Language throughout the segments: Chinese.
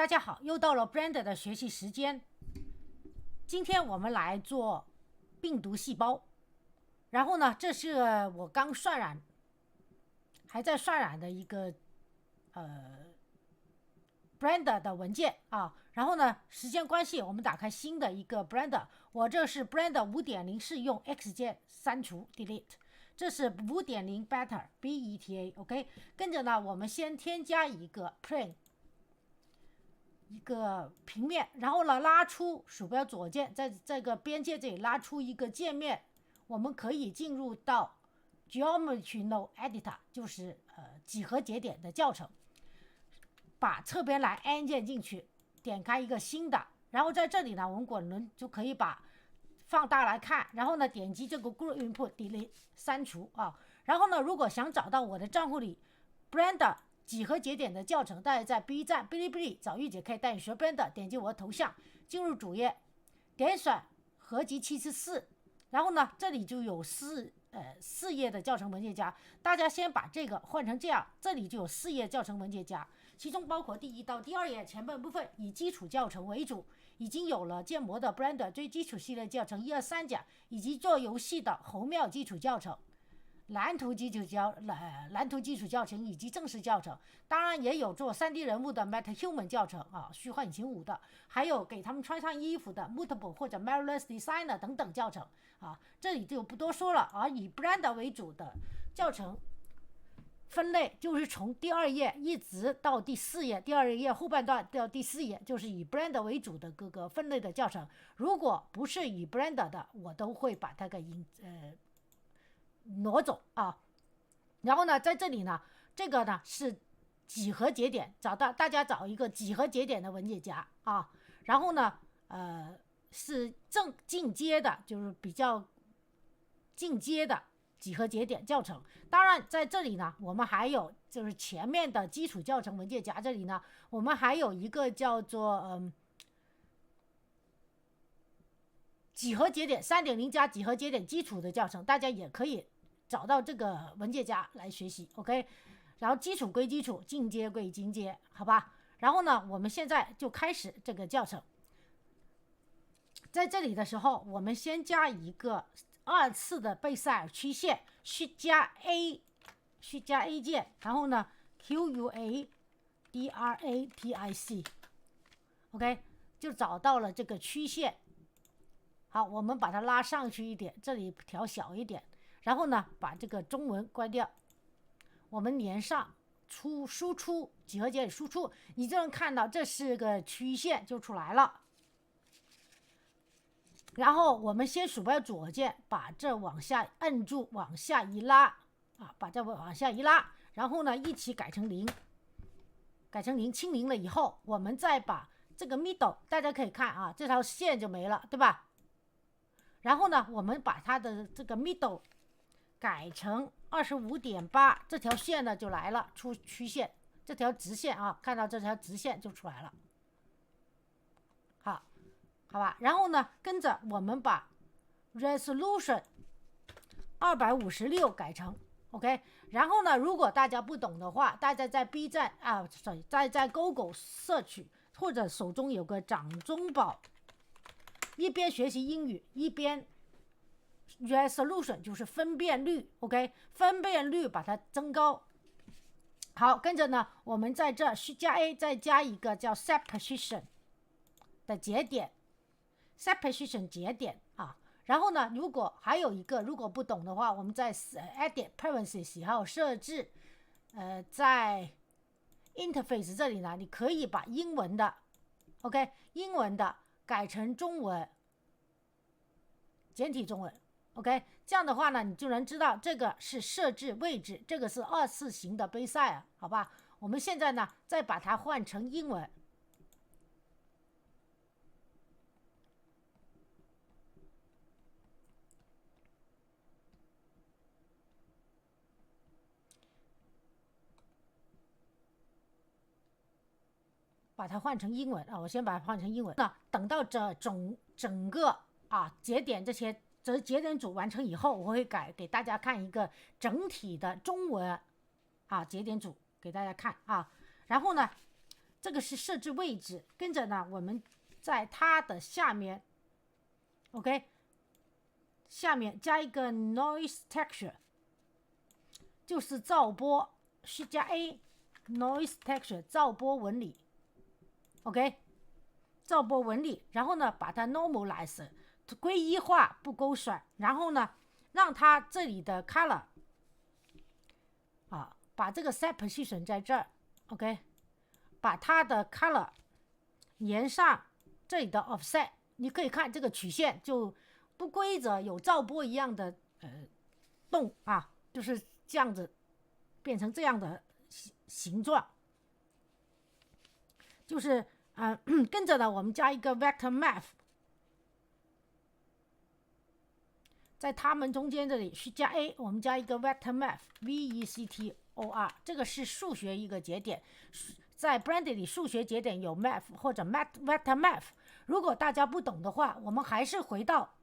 大家好，又到了 Brenda 的学习时间。今天我们来做病毒细胞。然后呢，这是我刚渲染，还在渲染的一个Brenda 的文件啊。然后呢，时间关系，我们打开新的一个 Brenda。我这是 Brenda 5.0，是用 X 键删除 delete。这是5.0 beta beta，OK。跟着呢，我们先添加一个 plane。一个平面，然后呢拉出鼠标左键，在这个边界这里拉出一个界面，我们可以进入到 Geometry Node Editor， 就是几何节点的教程。把侧边栏按键进去，点开一个新的，然后在这里呢，我们滚轮就可以把放大来看，然后呢点击这个 Group Input Delete 删除啊。然后呢，如果想找到我的账户里 Brenda几何节点的教程，大家在 B 站、哔哩哔哩找玉姐可以带你学 Brenda， 点击我的头像进入主页，点选合集74，然后呢这里就有4页的教程文件夹。大家先把这个换成这样，这里就有4页教程文件夹，其中包括第1到第2页前半部分以基础教程为主，已经有了建模的 Brenda 最基础系列教程1、2、3讲，以及做游戏的侯庙基础教程。蓝图基础教程以及正式教程，当然也有做 3D 人物的 MetaHuman 教程啊，虚幻引擎5的，还有给他们穿上衣服的 Mutable 或者 Mirrorless Designer 等等教程啊，这里就不多说了。而以 Brenda 为主的教程分类就是从第2页一直到第4页，第2页后半段到第4页，就是以 Brenda 为主的各个分类的教程。如果不是以 Brenda 的，我都会把它给挪走啊。然后呢，在这里呢，这个呢是几何节点，大家找一个几何节点的文件夹啊。然后呢，是进阶的，就是比较进阶的几何节点教程。当然，在这里呢，我们还有就是前面的基础教程文件夹，这里呢，我们还有一个叫做几何节点 3.0 加几何节点基础的教程，大家也可以找到这个文件夹来学习 ，OK。然后基础归基础，进阶归进阶，好吧。然后呢，我们现在就开始这个教程。在这里的时候，我们先加一个2次的贝塞尔曲线，Shift 加 A 键，然后呢 QUADRATIC，OK， 就找到了这个曲线。好，我们把它拉上去一点，这里调小一点，然后呢，把这个中文关掉，我们连上输出几何节点输出，你就能看到这是个曲线就出来了。然后我们先鼠标左键把这往下摁住，往下一拉啊，把这往下一拉，然后呢一起改成0，清零了以后，我们再把这个 middle， 大家可以看啊，这条线就没了，对吧？然后呢，我们把它的这个 middle 改成 25.8， 这条线呢就来了，出曲线，这条直线啊，看到这条直线就出来了。好吧，然后呢，跟着我们把 resolution 256改成 OK。然后呢，如果大家不懂的话，大家在 B 站啊，在 Google search 或者手中有个掌中宝，一边学习英语一边 resolution 就是分辨率 OK， 分辨率把它增高。好，跟着呢，我们在这 Shift 加 A 再加一个叫 set position 的节点。set position 节点啊，然后呢，如果还有一个，如果不懂的话，我们在 edit preferences 还有设置，在 interface 这里呢，你可以把英文的 OK 英文的改成中文，简体中文 OK， 这样的话呢，你就能知道这个是设置位置，这个是2次型的贝塞尔，好吧？我们现在呢，再把它换成英文。把它换成英文啊！我先把它换成英文。那等到整个啊节点这些节点组完成以后，我会给大家看一个整体的中文啊节点组给大家看啊。然后呢，这个是设置位置。跟着呢，我们在它的下面 OK 下面加一个 noise texture， 就是噪波，是加 A noise texture 噪波纹理 OK 噪波纹理，然后呢把它 normalize 归一化，不勾选，然后呢让它这里的 color 把这个 set position 在这儿 OK， 把它的 color 沿上这里的 offset， 你可以看这个曲线就不规则，有噪波一样的动就是这样子变成这样的形状，就是跟着呢我们加一个 vector map， 在它们中间这里是加 A， 我们加一个 vector map vector， 这个是数学一个节点，在 Brandy 里数学节点有 map 或者 vector map， 如果大家不懂的话，我们还是回到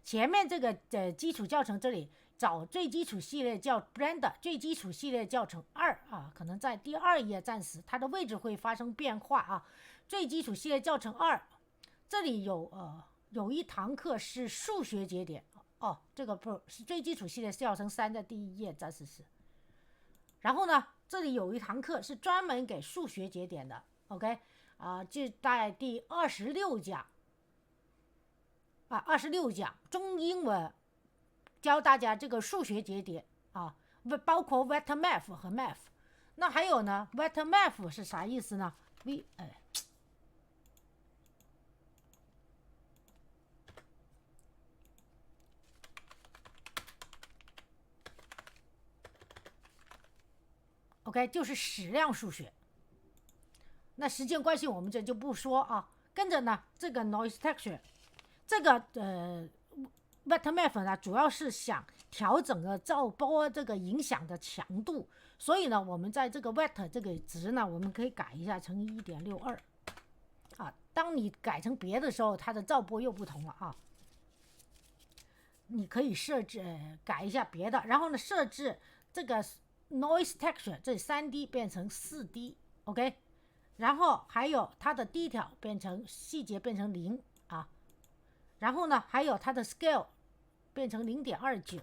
前面这个基础教程这里找最基础系列叫 Blender 最基础系列教程2可能在第2页暂时它的位置会发生变化最基础系列教程2，这里有一堂课是数学节点这个不是最基础系列教程3的第1页暂时是，然后呢这里有一堂课是专门给数学节点的 OK 就在第26讲26讲中英文教大家这个数学节点包括 vector map 和 map。 那还有呢 vector map 是啥意思呢OK 就是矢量数学，那时间关系我们这就不说跟着呢这个 noise texture 这个vector map 呢主要是想调整了噪波这个影响的强度，所以呢我们在这个 vector 这个值呢我们可以改一下乘以 1.62当你改成别的时候它的噪波又不同了你可以设置改一下别的，然后呢设置这个 noise texture 这 3D 变成 4D OK， 然后还有它的 detail 变成细节变成0然后呢还有它的 scale 变成 0.29，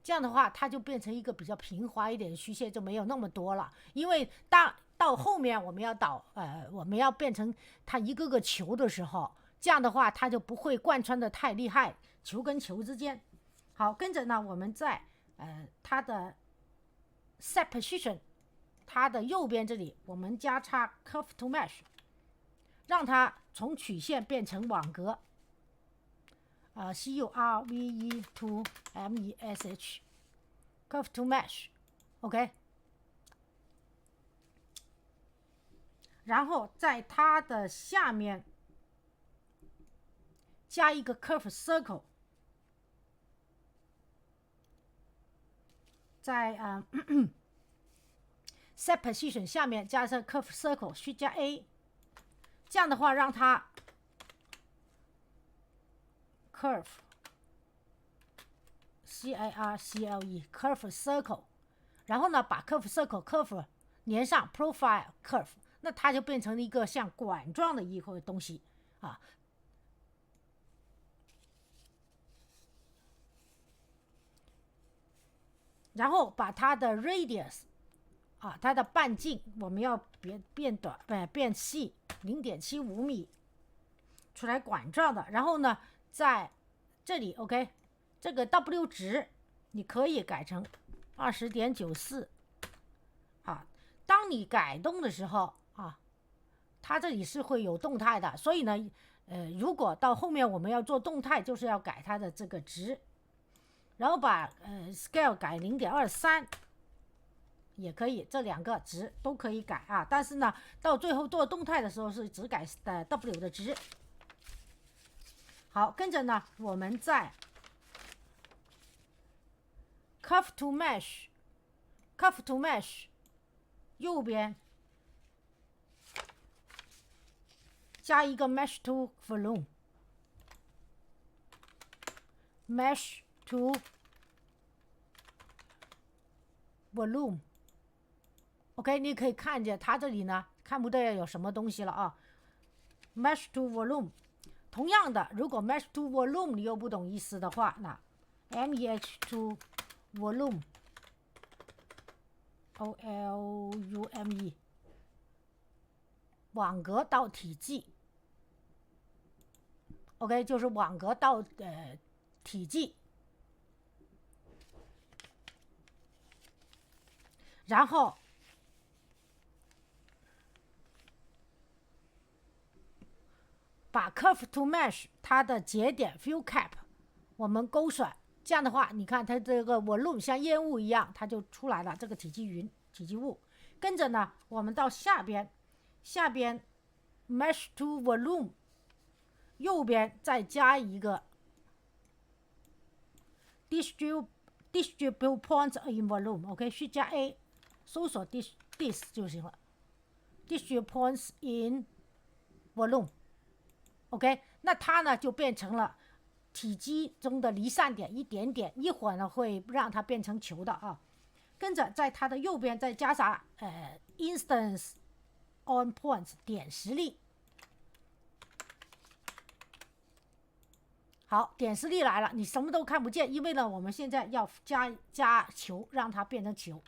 这样的话它就变成一个比较平滑一点的虚线，就没有那么多了，因为到后面我们要变成它一个个球的时候，这样的话它就不会贯穿的太厉害，球跟球之间。好，跟着呢我们在它的 set position 它的右边这里我们加插 curve to mesh， 让它从曲线变成网格curve to mesh curve to mesh OK， 然后在它的下面加一个 curve circle， 在set position 下面加上 curve circle 需加 A， 这样的话让它 curve curve circle， 然后呢把 curve circle 连上 profile curve， 那它就变成了一个像管状的一个东西然后把它的 radius它的半径我们要变短变细 0.75 米出来管状的，然后呢在这里 OK 这个 W 值你可以改成 20.94 当你改动的时候它这里是会有动态的，所以呢如果到后面我们要做动态就是要改它的这个值，然后把scale 改 0.23 也可以，这两个值都可以改但是呢到最后做动态的时候是只改W 的值。好，跟着呢我们在 curve to mesh 右边加一个 mesh to volume OK， 你可以看见它这里呢，看不到有什么东西了啊。Mesh to volume， 同样的，如果 mesh to volume 你又不懂意思的话，那 meh to volume，volume，网格到体积。OK， 就是网格到体积，然后把 curve to mesh 它的节点 fill cap 我们勾选，这样的话，你看它这个volume像烟雾一样，它就出来了这个体积云、体积物。跟着呢，我们到下边 mesh to volume， 右边再加一个 distribute points in volume，OK， 需加 A， 搜索 this 就行了。distribute points in volume，OK， 那它呢就变成了体积中的离散点一点点，一会儿呢会让它变成球的啊。跟着在它的右边再加上instance on points 点实例。好，点实例来了，你什么都看不见，因为呢，我们现在要加球，让它变成球。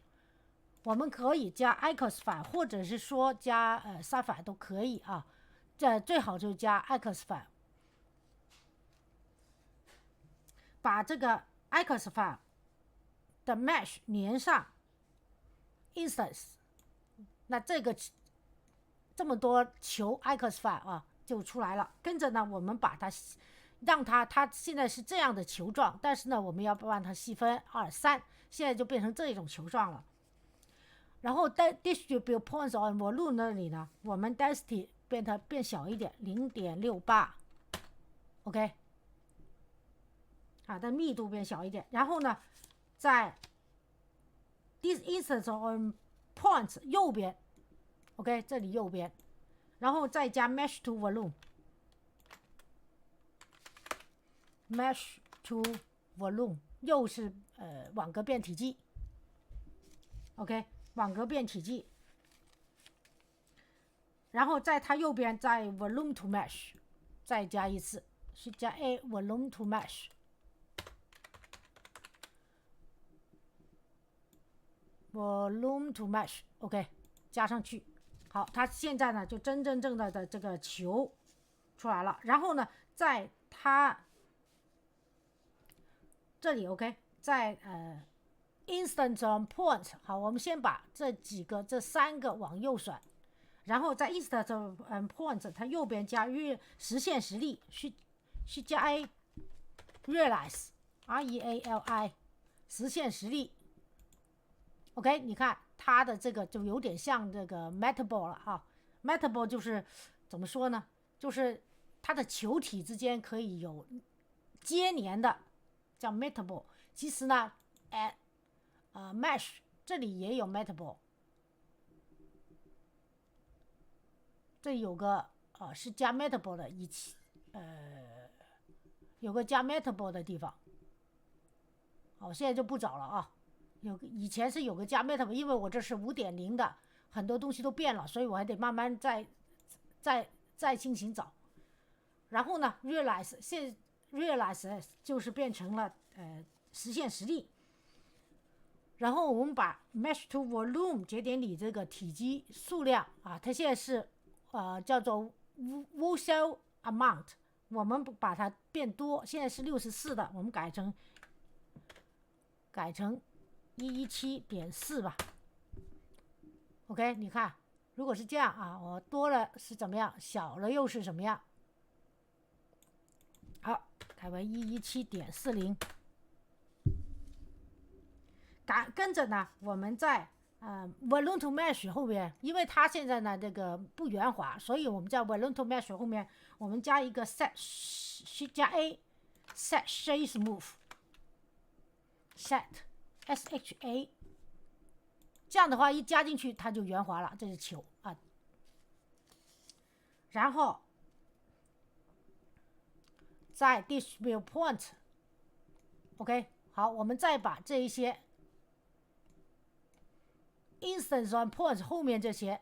我们可以加 icos 法，或者是说加沙法都可以啊。这最好就加 icos 法，把这个 icos 法的 mesh 连上 instance， 那这么多球 icos 法啊就出来了。跟着呢，我们把它让它现在是这样的球状，但是呢，我们要让它细分2、3，现在就变成这种球状了。然后在 distribute points on volume 那里呢，我们 density 变小一点 0.68， OK， 它的密度变小一点。然后呢，在 this instance on points 右边 ，OK， 这里右边，然后再加 mesh to volume。mesh to volume 又是网格变体积 ，OK， 网格变体积，然后在它右边在 volume to mesh 再加一次，是加 A volume to mesh。volume to mesh，OK， 加上去，好，它现在呢就真正的这个球出来了。然后呢，在它这里 OK， 在instance on point， 好，我们先把这3个往右选，然后在 instance on point 它右边加实现实例，需加 A realize REALI 实现实例 OK， 你看它的这个就有点像这个 Metaball 了啊。Metaball 就是怎么说呢，就是它的球体之间可以有接连的，叫 Metaball。其实呢mesh 这里也有 Metaball， 这里有个是加 Metaball 的一起有个加 Metaball 的地方。好，现在就不找了啊。以前是有个加 Metaball， 因为我这是 5.0 的，很多东西都变了，所以我还得慢慢再进行找。然后呢 realize 就是变成了实现实例。然后我们把 mesh to volume 节点里这个体积数量啊，它现在是叫做 Volume amount， 我们把它变多，现在是64的，我们改成 117.4 吧。OK， 你看，如果是这样啊，我多了是怎么样，小了又是什么样？好，改为 117.40。跟着呢，我们在volume to mesh 后面，因为它现在呢这个不圆滑，所以我们在 volume to mesh 后面，我们加一个 set 加 A set shape smooth set SHA， 这样的话一加进去它就圆滑了，这是球啊。然后在 distribute point OK， 好，我们再把这一些 instance on points 后面这些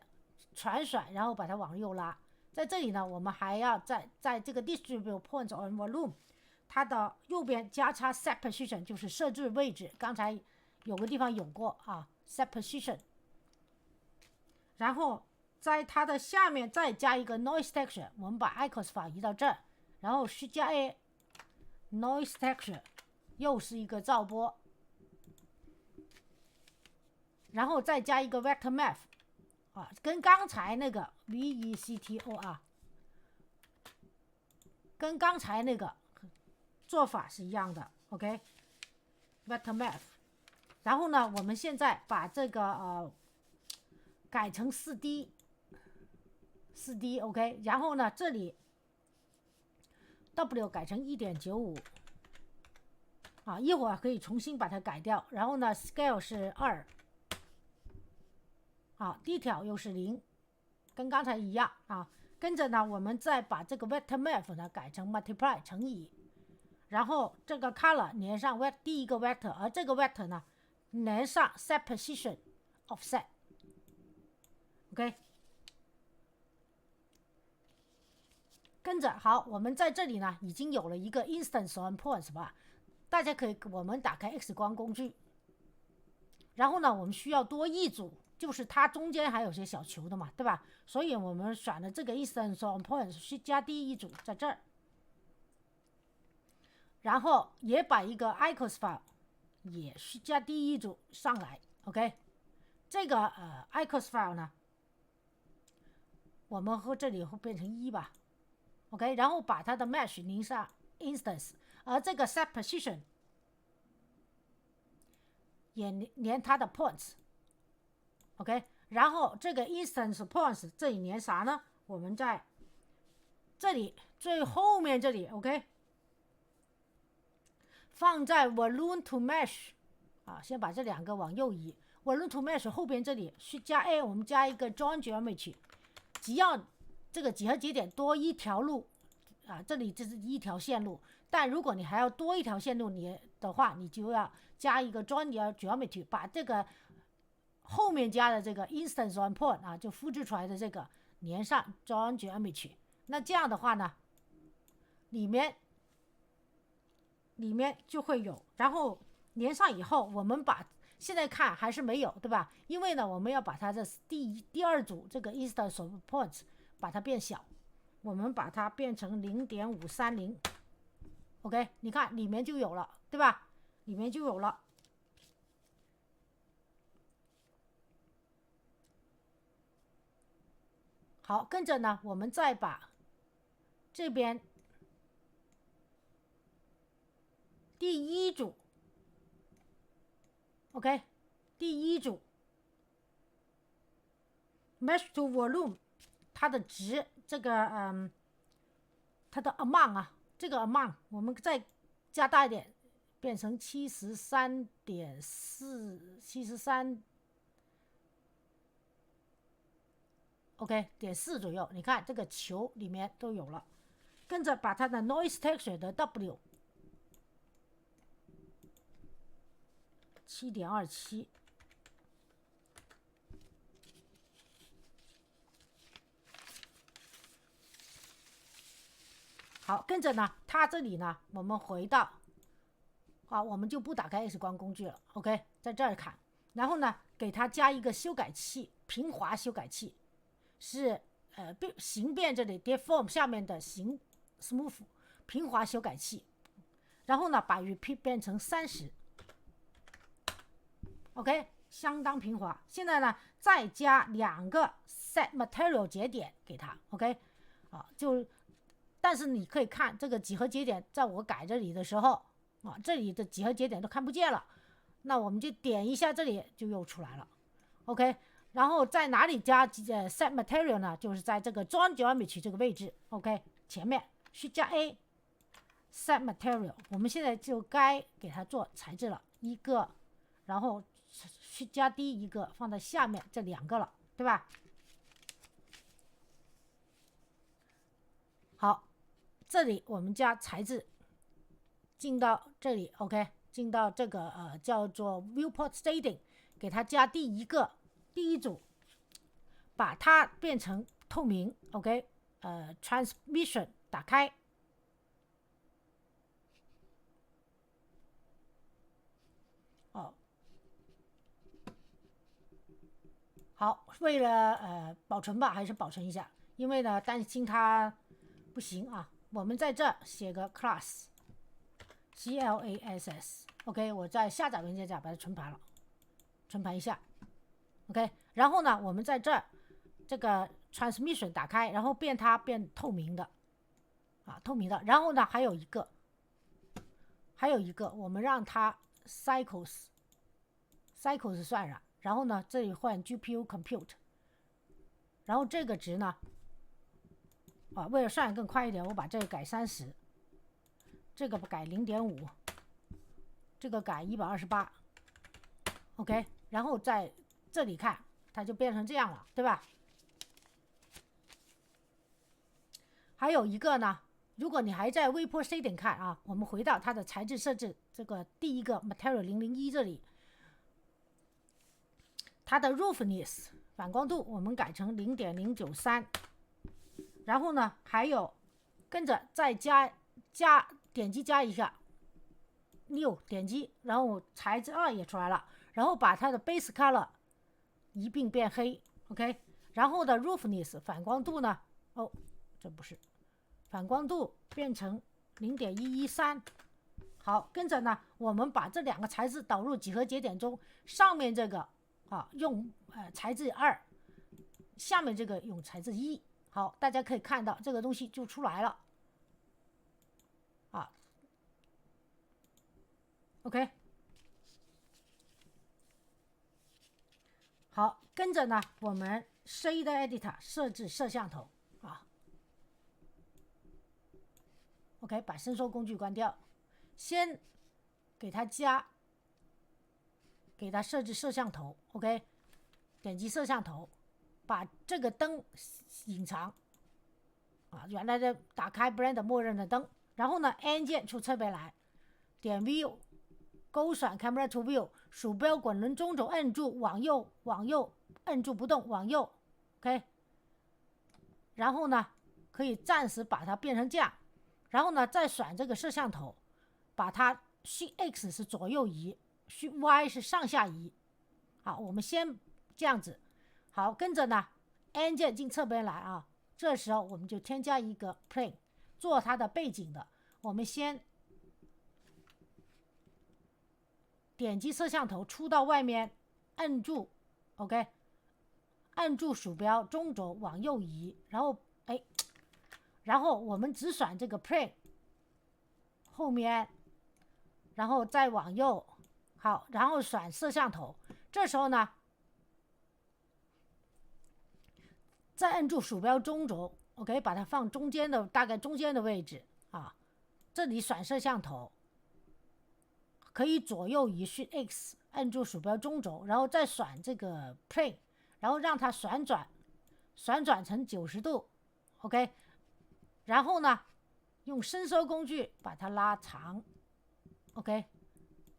传甩，然后把它往右拉。在这里呢，我们还要在这个 distribute points on volume 它的右边加插 set position， 就是设置位置。刚才有个地方有过啊 ，set position。然后在它的下面再加一个 noise texture， 我们把 icosphere 移到这儿，然后Shift加 A noise texture 又是一个噪波，然后再加一个 vector map 啊，跟刚才那个 vector 跟刚才那个做法是一样的 ，OK vector map。然后呢，我们现在把这个改成4D OK， 然后呢这里 W 改成 1.95 啊，一会儿可以重新把它改掉。然后呢 Scale 是2啊，Detail 又是0，跟刚才一样啊。跟着呢，我们再把这个 Vector Map 呢改成 Multiply 乘以，然后这个 Color 连上第一个 Vector， 而这个 Vector 呢连上 Set Position Offset OK。跟着好，我们在这里呢已经有了一个 instance on points 吧，大家可以我们打开 X 光工具，然后呢我们需要多一组，就是它中间还有些小球的嘛，对吧？所以我们选了这个 instance on points 是加第一组在这儿，然后也把一个 icosphere 也是加第一组上来 OK。 这个icosphere 呢我们和这里会变成1吧OK， 然后把它的 mesh 拧上 instance， 而这个 set position 也连它的 points OK， 然后这个 instance points 这里连啥呢？我们在这里最后面这里 OK， 放在 volume to mesh 啊，先把这两个往右移， volume to mesh 后边这里是加 A， 我们加一个 join geometry， 只要这个几何节点多一条路啊，这里这是一条线路，但如果你还要多一条线路你的话，你就要加一个 join geometry， 把这个后面加的这个 instance on point 啊，就复制出来的这个连上 join geometry。那这样的话呢，里面就会有，然后连上以后，我们把现在看还是没有，对吧？因为呢，我们要把它的第二组这个 instance on points 把它变小，我们把它变成 0.530 OK， 你看里面就有了，对吧？里面就有了。好，跟着呢，我们再把这边第一组 OK， 第一组 mesh to volume 它的值，这个它的 amount 啊，这个 amount 我们再加大一点，变成73.4 OK 0.4左右，你看这个球里面都有了。跟着把它的 noise texture 的 W 7.27，好，跟着呢，它这里呢，我们回到，好，我们就不打开 X 光工具了 ，OK， 在这儿看，然后呢，给它加一个修改器，平滑修改器，是形变这里 deform 下面的形 smooth 平滑修改器，然后呢，把 repeat 变成30 ，OK， 相当平滑。现在呢，再加2个 set material 节点给它 ，OK， 啊，但是你可以看这个几何节点，在我改这里的时候啊，这里的几何节点都看不见了，那我们就点一下这里就又出来了 ，OK。然后在哪里加set material 呢？就是在这个 join geometry 这个位置 ，OK， 前面去加 A set material， 我们现在就该给它做材质了，一个，然后去加 D 一个，放在下面这2个了，对吧？好，这里我们加材质，进到这里 ，OK， 进到这个叫做 viewport staging， 给它加第一个第一组把它变成透明 ，OK， transmission 打开，好，为了保存吧，还是保存一下，因为呢担心它不行啊。我们在这写个 class，OK， 我在下载文件夹把它存盘了，存盘一下 ，OK， 然后呢，我们在这个 transmission 打开，然后它变透明的，透明的。然后呢，还有一个，我们让它 cycles 渲染。然后呢，这里换 GPU compute， 然后这个值呢，为了算更快一点，我把这个改30，这个改0.5，这个改128 ，OK， 然后在这里看，它就变成这样了，对吧？还有一个呢，如果你还在微波 C 点看啊，我们回到它的材质设置，这个第一个 Material 001这里。它的 roughness 反光度我们改成0.093，然后呢还有跟着再点击加一下 new 点击，然后材质2也出来了，然后把它的 base color 一并变黑 ，OK， 然后的 roughness 反光度呢，这不是反光度变成0.113。好，跟着呢我们把这两个材质导入几何节点中，上面这个用材质2，下面这个用材质1。好，大家可以看到这个东西就出来了OK， 好，跟着呢我们 Shade Editor 设置摄像头OK， 把伸缩工具关掉，先给它设置摄像头 OK， 点击摄像头，把这个灯隐藏原来的打开 Blender 默认的灯，然后呢 N 键出侧边来，点 View， 勾选 Camera to View， 鼠标滚轮中轴摁住往右摁住不动往右 OK， 然后呢可以暂时把它变成这样，然后呢再选这个摄像头，把它 Shift X 是左右移， Shift Y 是上下移。好，我们先这样子。好，跟着呢 N 键进侧边来这时候我们就添加一个 plane 做它的背景的，我们先点击摄像头出到外面，摁住 OK， 按住鼠标中轴往右移，然后我们只选这个 plane 后面，然后再往右，好，然后选摄像头，这时候呢再摁住鼠标中轴 OK， 把它放中间的，大概中间的位置这里选摄像头，可以左右移 Shift X， 摁住鼠标中轴，然后再选这个 plane， 然后让它旋转成90度 OK， 然后呢用伸缩工具把它拉长 OK，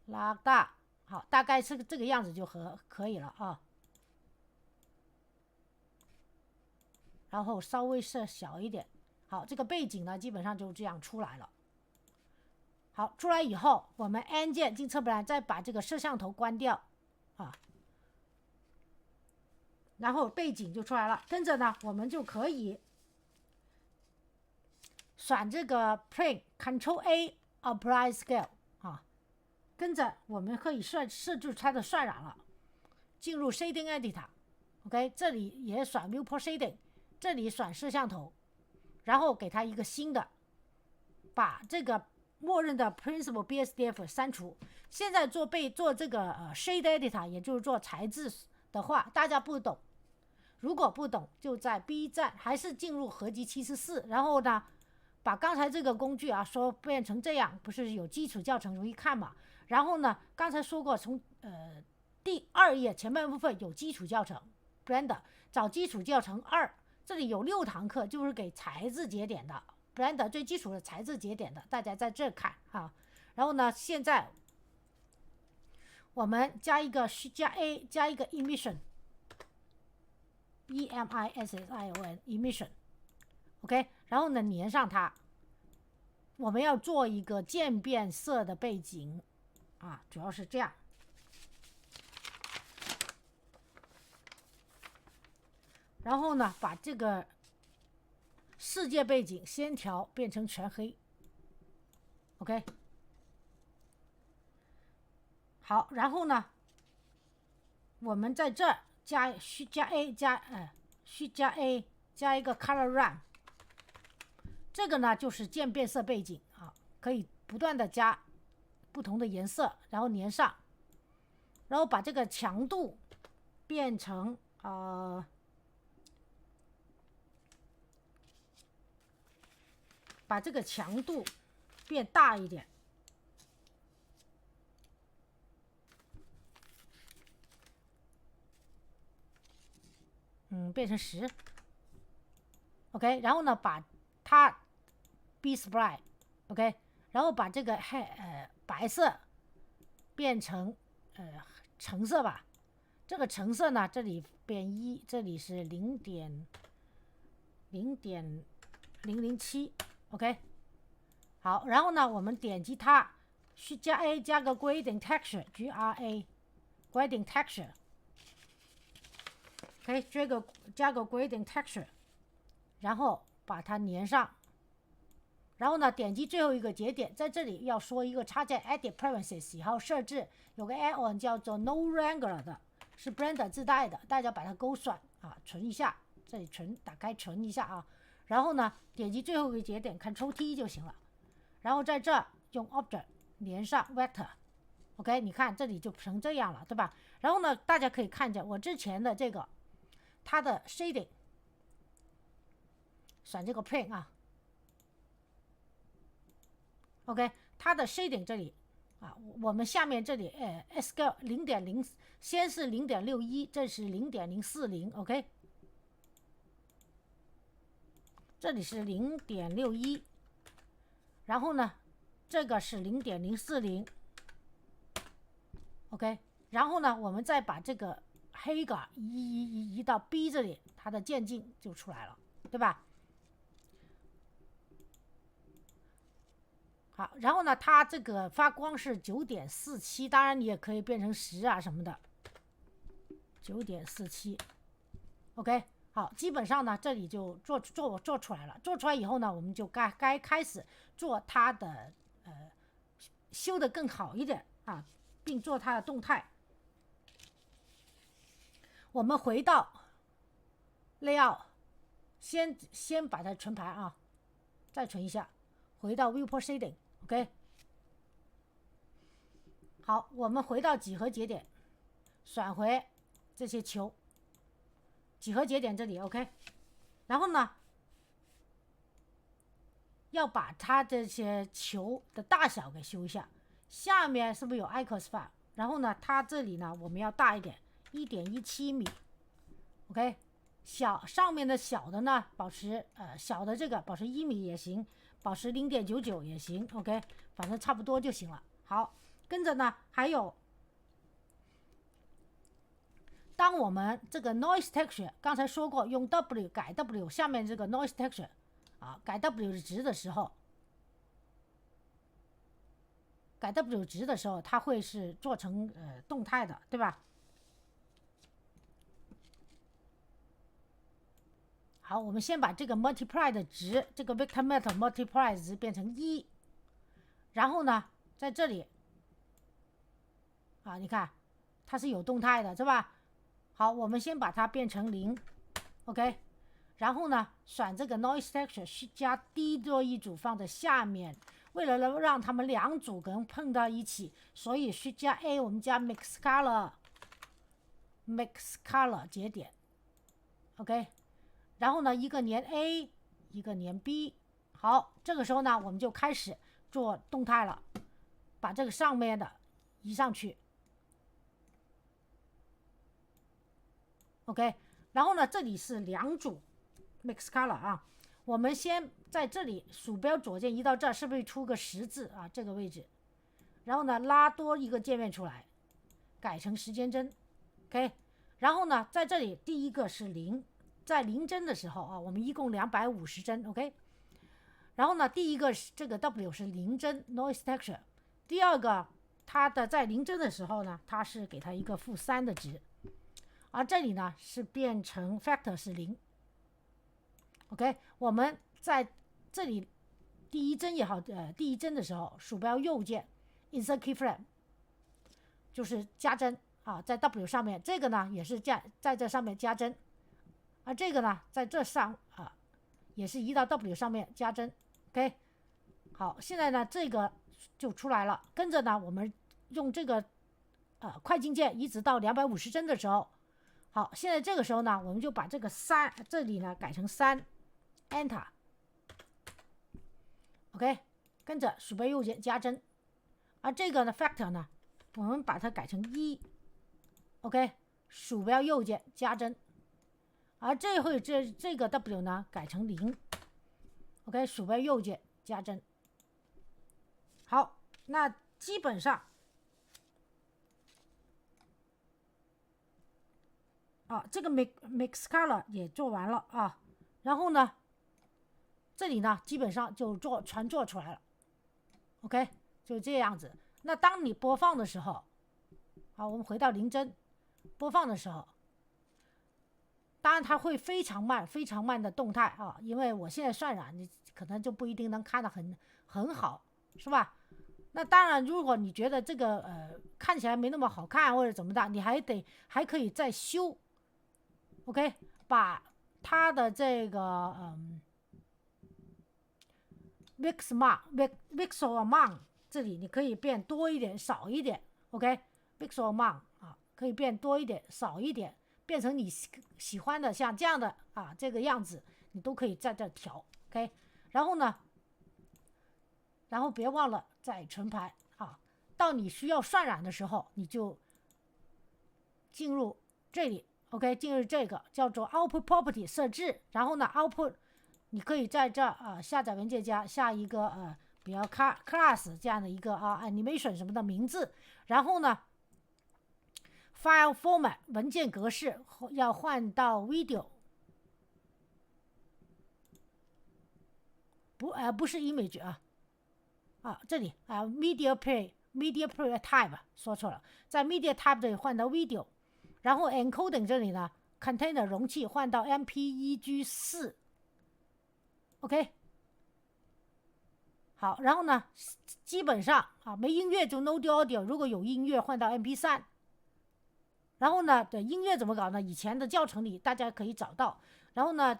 拉大，好，大概是这个样子就可以了然后稍微设小一点。好，这个背景呢基本上就这样出来了。好，出来以后我们 N 键进侧边再把这个摄像头关掉然后背景就出来了。跟着呢我们就可以选这个 plane Ctrl A Apply Scale 跟着我们可以设置它的渲染了，进入 Shading Editor OK， 这里也选 Viewport Shading， 这里选摄像头，然后给它一个新的，把这个默认的 Principled BSDF 删除。现在做这个Shade Editor， 也就是做材质的话，大家不懂，如果不懂就在 B 站还是进入合集74，然后呢把刚才这个工具说变成这样，不是有基础教程容易看嘛？然后呢刚才说过从第2页前半部分有基础教程 Blender， 找基础教程2，这里有6堂课就是给材质节点的 Blender 最基础的材质节点的，大家在这看然后呢现在我们加一个 A 加一个 emission emission emission OK， 然后呢粘上它。我们要做一个渐变色的背景啊，主要是这样。然后呢，把这个世界背景先调变成全黑 OK。 好，然后呢我们在这儿需加 A 加一个 color run， 这个呢就是渐变色背景啊，可以不断的加不同的颜色，然后粘上，然后把这个强度变成把这个强度变大一点，变成10 OK， 然后呢把它 be sprite OK， 然后把这个白色变成橙色吧，这个橙色呢这里变1，这里是0.007 OK。 好，然后呢我们点击它，需加 A 加个 gradient texture GRA gradient texture OK， 加个 gradient texture， 然后把它粘上，然后呢点击最后一个节点，在这里要说一个插件 edit preferences 以后设置有个 add-on 叫做 no wrangler 的，是 Blender 自带的，大家把它勾选啊，存一下，这里打开存一下啊，然后呢点击最后一个节点 Ctrl T 就行了，然后在这用 object 连上 vector OK， 你看这里就成这样了，对吧？然后呢大家可以看见我之前的这个它的 shading， 选这个 plane 啊 OK， 它的 shading 这里啊，我们下面这里scale 0.0， 先是 0.61， 这是 0.040 OK， 这里是 0.61， 然后呢这个是 0.040 OK， 然后呢我们再把这个黑杆移到 B 这里，它的渐进就出来了，对吧？好，然后呢它这个发光是 9.47， 当然你也可以变成10啊什么的， 9.47 OK。 好，基本上呢这里就做出来了，做出来以后呢我们就该开始做它的修得更好一点啊，并做它的动态。我们回到 layout， 先把它存盘啊，再存一下，回到 viewport shading OK。 好，我们回到几何节点，选回这些球，几何节点这里 OK， 然后呢要把它这些球的大小给修一下，下面是不是有 icosphere， 然后呢它这里呢我们要大一点， 1.17 米 OK， 上面的小的呢保持小的这个保持1米也行，保持 0.99 也行 OK， 反正差不多就行了。好，跟着呢还有当我们这个 noise texture 刚才说过用 W 改 W 下面这个 noise texture 啊，改 W 的值的时候，它会是做成动态的，对吧？好，我们先把这个 multiply 的值，这个 vector method multiply 值变成1，然后呢在这里啊，你看它是有动态的，是吧？好，我们先把它变成0 OK， 然后呢选这个 noise texture 需加 D 多一组放在下面，为了让它们两组跟碰到一起，所以需加 A， 我们加 mix color 节点 OK， 然后呢一个连 A 一个连 B。 好，这个时候呢我们就开始做动态了，把这个上面的移上去 OK， 然后呢这里是两组 mix color 啊，我们先在这里鼠标左键移到这儿，是不是出个10字啊？这个位置，然后呢拉多一个界面出来，改成时间针 OK， 然后呢在这里第一个是0，在零帧的时候啊，我们一共250帧 ，OK。然后呢，第一个是这个 W 是零帧 noise texture， 第二个它的在零帧的时候呢，它是给它一个-3的值，而这里呢是变成 factor 是0。OK， 我们在这里第一帧也好，第一帧的时候，鼠标右键 insert keyframe 就是加帧啊，在 W 上面，这个呢也是在这上面加帧，而这个呢在这上啊也是移到 W 上面加帧。OK， 好，现在呢这个就出来了，跟着呢我们用这个快进键一直到250帧的时候，好，现在这个时候呢我们就把这个3这里呢改成3 Enter。 OK， 跟着鼠标右键加帧，而这个呢 factor 呢我们把它改成1。 OK， 鼠标右键加帧，而这回这个 W 呢改成0。 OK， 鼠标右键加帧。好，那基本上这个 mix color 也做完了啊，然后呢这里呢基本上就全做出来了。 OK， 就这样子。那当你播放的时候，好，我们回到零帧播放的时候，当然它会非常慢非常慢的动态啊，因为我现在渲染你可能就不一定能看得很好，是吧？那当然如果你觉得这个看起来没那么好看或者怎么的，你还可以再修。 OK， 把它的这个pixel amount 这里你可以变多一点少一点。 OK， pixel amount 可以变多一点少一点，变成你喜欢的像这样的这个样子你都可以在这调。 OK， 然后呢别忘了再存盘到你需要渲染的时候你就进入这里。 OK， 进入这个叫做 output property 设置，然后呢 output 你可以在这下载文件夹下一个比如 class 这样的一个animation 什么的名字，然后呢 file format 文件格式要换到 video， 不是 image 这里media player type 说错了，在 media type 这里换到 video， 然后 encoding 这里呢 container 容器换到 MPEG4。 OK， 好，然后呢基本上没音乐就 no audio， 如果有音乐换到 MP3。 然后呢音乐怎么搞呢？以前的教程里大家可以找到，然后呢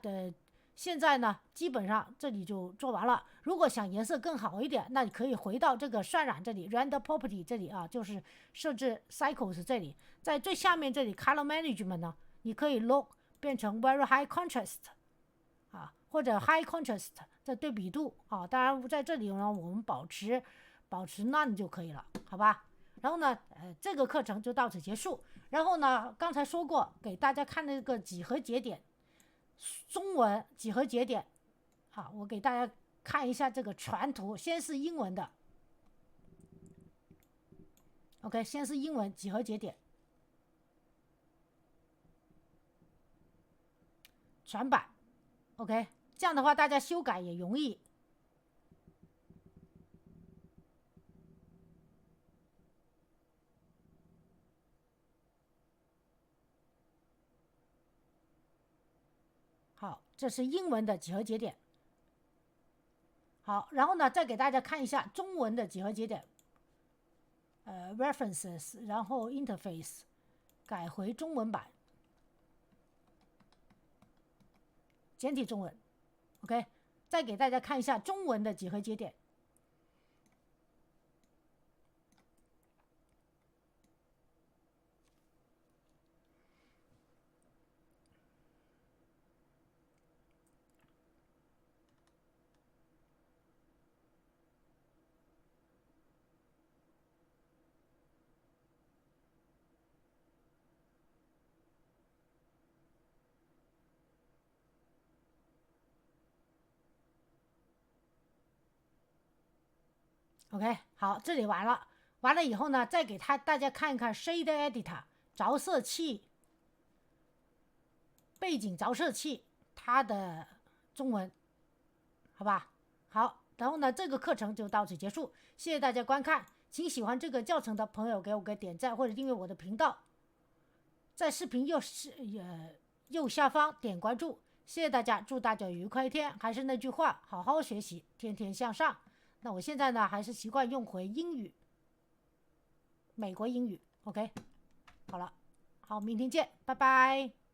现在呢基本上这里就做完了。如果想颜色更好一点，那你可以回到这个渲染这里 render property 这里就是设置 cycles 这里，在最下面这里 color management 呢你可以 lock 变成 very high contrast 或者 high contrast 的对比度当然在这里呢我们保持 none 就可以了，好吧？然后呢这个课程就到此结束。然后呢刚才说过给大家看那个几何节点，中文几何节点我给大家看一下这个全图，先是英文的。 OK， 先是英文几何节点全版。 OK， 这样的话大家修改也容易。好，这是英文的几何节点。好，然后呢再给大家看一下中文的几何节点references， 然后 interface 改回中文版简体中文。 OK， 再给大家看一下中文的几何节点。OK， 好，这里完了。完了以后呢，再给大家看一看 Shade Editor 着色器。背景着射器它的中文，好吧？好，然后呢，这个课程就到此结束，谢谢大家观看，请喜欢这个教程的朋友给我个点赞或者订阅我的频道，在视频右下方点关注，谢谢大家，祝大家有愉快一天。还是那句话，好好学习，天天向上。那我现在呢，还是习惯用回英语，美国英语。OK， 好了，好，明天见，拜拜。